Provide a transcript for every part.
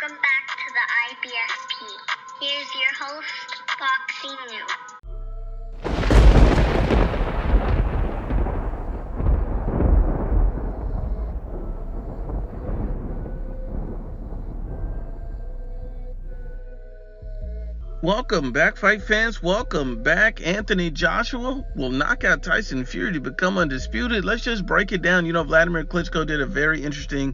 Welcome back to the IBFP. Here's your host, Boxing New. Welcome back, fight fans. Welcome back. Anthony Joshua will knock out Tyson Fury to become undisputed. Let's just break it down. Wladimir Klitschko did a very interesting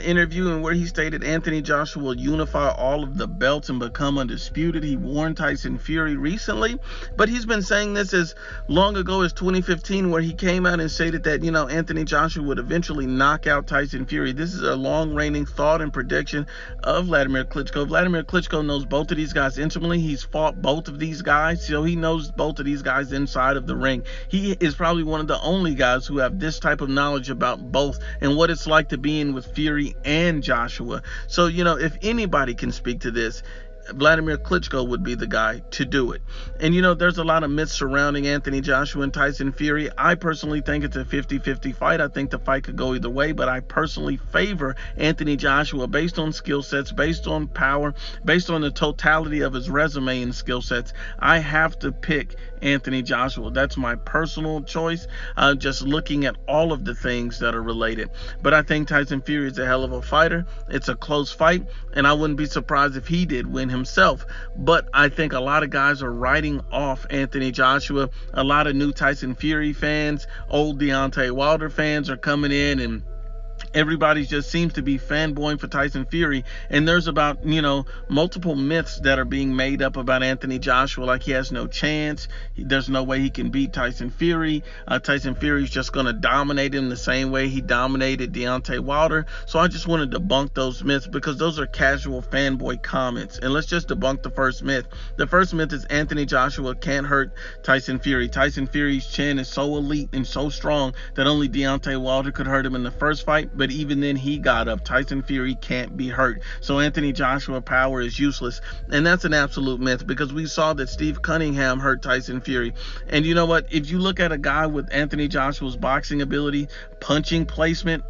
interview in where he stated Anthony Joshua will unify all of the belts and become undisputed. He warned Tyson Fury recently, but he's been saying this as long ago as 2015, where he came out and stated that, Anthony Joshua would eventually knock out Tyson Fury. This is a long-reigning thought and prediction of Wladimir Klitschko. Wladimir Klitschko knows both of these guys intimately. He's fought both of these guys, so he knows both of these guys inside of the ring. He is probably one of the only guys who have this type of knowledge about both and what it's like to be in with Fury and Joshua. So, if anybody can speak to this, Wladimir Klitschko would be the guy to do it. And there's a lot of myths surrounding Anthony Joshua and Tyson Fury. I personally think it's a 50-50 fight. I think the fight could go either way, but I personally favor Anthony Joshua based on skill sets, based on power, based on the totality of his resume and skill sets. I have to pick Anthony Joshua. That's my personal choice, just looking at all of the things that are related. But I think Tyson Fury is a hell of a fighter. It's a close fight, and I wouldn't be surprised if he did win himself. But I think a lot of guys are writing off Anthony Joshua. A lot of new Tyson Fury fans, old Deontay Wilder fans are coming in, and everybody just seems to be fanboying for Tyson Fury. And there's about, multiple myths that are being made up about Anthony Joshua, like he has no chance. There's no way he can beat Tyson Fury. Tyson Fury's just going to dominate him the same way he dominated Deontay Wilder. So I just want to debunk those myths because those are casual fanboy comments. And let's just debunk the first myth. The first myth is Anthony Joshua can't hurt Tyson Fury. Tyson Fury's chin is so elite and so strong that only Deontay Wilder could hurt him in the first fight. But even then he got up. Tyson Fury can't be hurt. So Anthony Joshua power is useless. And that's an absolute myth because we saw that Steve Cunningham hurt Tyson Fury. And you know what? If you look at a guy with Anthony Joshua's boxing ability, punching placement,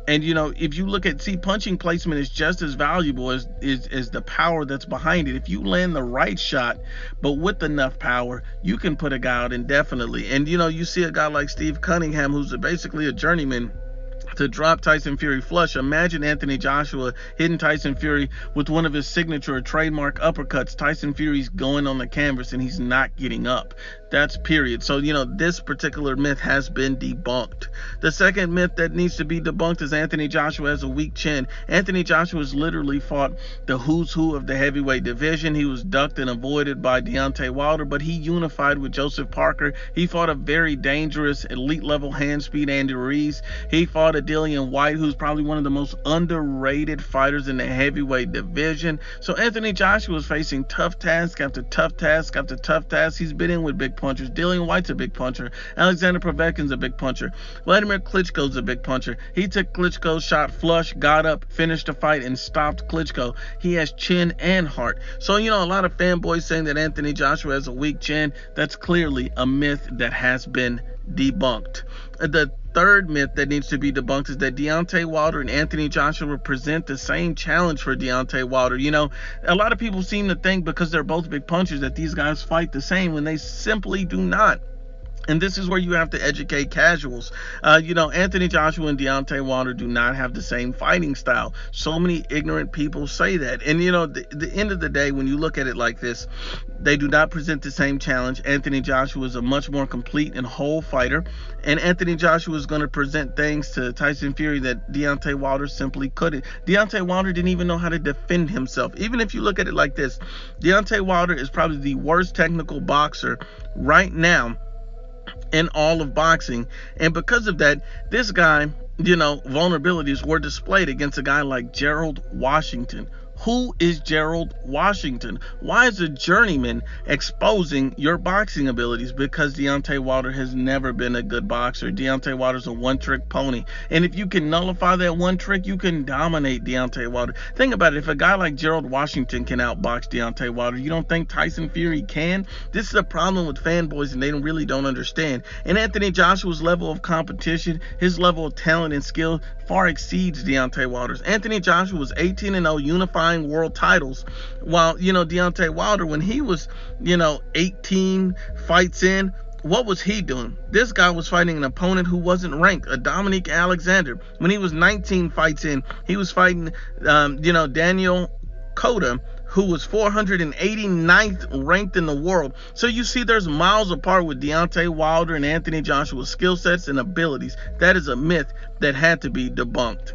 and if you look at, punching placement is just as valuable as the power that's behind it. If you land the right shot, but with enough power, you can put a guy out indefinitely. And you see a guy like Steve Cunningham, who's basically a journeyman, to drop Tyson Fury flush. Imagine Anthony Joshua hitting Tyson Fury with one of his signature trademark uppercuts. Tyson Fury's going on the canvas and he's not getting up. That's period. So, this particular myth has been debunked. The second myth that needs to be debunked is Anthony Joshua has a weak chin. Anthony Joshua has literally fought the who's who of the heavyweight division. He was ducked and avoided by Deontay Wilder, but he unified with Joseph Parker. He fought a very dangerous elite level hand speed Andy Ruiz. He fought a Dillian White, who's probably one of the most underrated fighters in the heavyweight division. So Anthony Joshua is facing tough task after tough task after tough task. He's been in with big punchers. Dillian White's a big puncher. Alexander Povetkin's a big puncher. Wladimir Klitschko's a big puncher. He took Klitschko's shot flush, got up, finished the fight, and stopped Klitschko. He has chin and heart. So, a lot of fanboys saying that Anthony Joshua has a weak chin. That's clearly a myth that has been debunked. The third myth that needs to be debunked is that Deontay Wilder and Anthony Joshua present the same challenge for Deontay Wilder. A lot of people seem to think because they're both big punchers that these guys fight the same when they simply do not. And this is where you have to educate casuals. Anthony Joshua and Deontay Wilder do not have the same fighting style. So many ignorant people say that. And, the end of the day, when you look at it like this, they do not present the same challenge. Anthony Joshua is a much more complete and whole fighter. And Anthony Joshua is going to present things to Tyson Fury that Deontay Wilder simply couldn't. Deontay Wilder didn't even know how to defend himself. Even if you look at it like this, Deontay Wilder is probably the worst technical boxer right now in all of boxing. And because of that, this guy, vulnerabilities were displayed against a guy like Gerald Washington. Who is Gerald Washington? Why is a journeyman exposing your boxing abilities? Because Deontay Wilder has never been a good boxer. Deontay Wilder's a one-trick pony. And if you can nullify that one trick, you can dominate Deontay Wilder. Think about it. If a guy like Gerald Washington can outbox Deontay Wilder, you don't think Tyson Fury can? This is a problem with fanboys, and they really don't understand. And Anthony Joshua's level of competition, his level of talent and skill far exceeds Deontay Wilder's. Anthony Joshua was 18-0, unified defying world titles. While, Deontay Wilder, when he was, 18 fights in, what was he doing? This guy was fighting an opponent who wasn't ranked, a Dominic Alexander. When he was 19 fights in, he was fighting, Daniel Cota, who was 489th ranked in the world. So you see there's miles apart with Deontay Wilder and Anthony Joshua's skill sets and abilities. That is a myth that had to be debunked.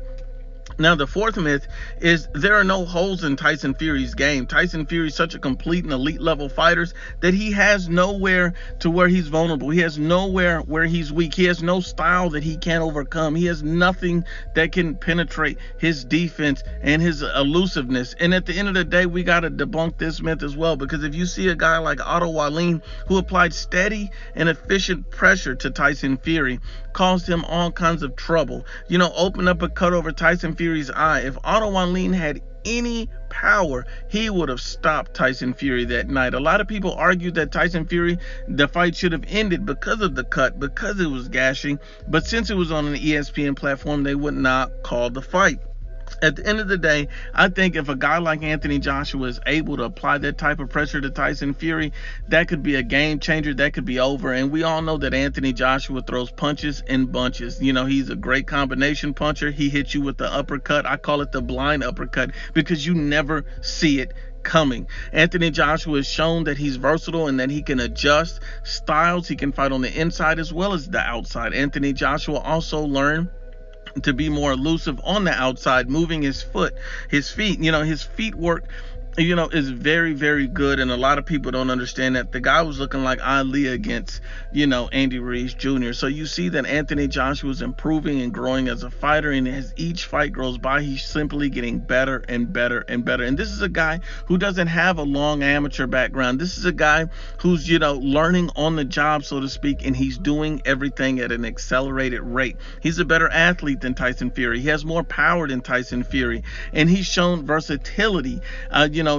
Now, the fourth myth is there are no holes in Tyson Fury's game. Tyson Fury is such a complete and elite level fighter that he has nowhere to where he's vulnerable. He has nowhere where he's weak. He has no style that he can't overcome. He has nothing that can penetrate his defense and his elusiveness. And at the end of the day, we got to debunk this myth as well, because if you see a guy like Wladimir, who applied steady and efficient pressure to Tyson Fury, caused him all kinds of trouble. Open up a cut over Tyson Fury's eye. If Wladimir had any power, he would have stopped Tyson Fury that night. A lot of people argued that Tyson Fury, the fight should have ended because of the cut, because it was gashing. But since it was on an ESPN platform, they would not call the fight. At the end of the day, I think if a guy like Anthony Joshua is able to apply that type of pressure to Tyson Fury, that could be a game changer. That could be over. And we all know that Anthony Joshua throws punches in bunches. He's a great combination puncher. He hits you with the uppercut. I call it the blind uppercut, because you never see it coming. Anthony Joshua has shown that he's versatile and that he can adjust styles. He can fight on the inside as well as the outside. Anthony Joshua also learned to be more elusive on the outside, moving his feet. His feet work is very, very good, and a lot of people don't understand that. The guy was looking like Ali against, Andy Ruiz Jr. So you see that Anthony Joshua is improving and growing as a fighter, and as each fight goes by, he's simply getting better and better and better. And this is a guy who doesn't have a long amateur background. This is a guy who's, learning on the job, so to speak, and he's doing everything at an accelerated rate. He's a better athlete than Tyson Fury. He has more power than Tyson Fury, and he's shown versatility,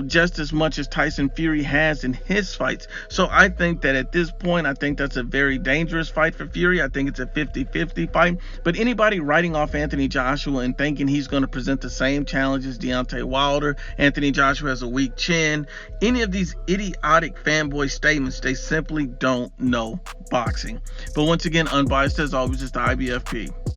just as much as Tyson Fury has in his fights. So I think that at this point, I think that's a very dangerous fight for Fury. I think it's a 50-50 fight. But anybody writing off Anthony Joshua and thinking he's going to present the same challenge as Deontay Wilder, Anthony Joshua has a weak chin, any of these idiotic fanboy statements, they simply don't know boxing. But once again, Unbiased as always, is the IBFP.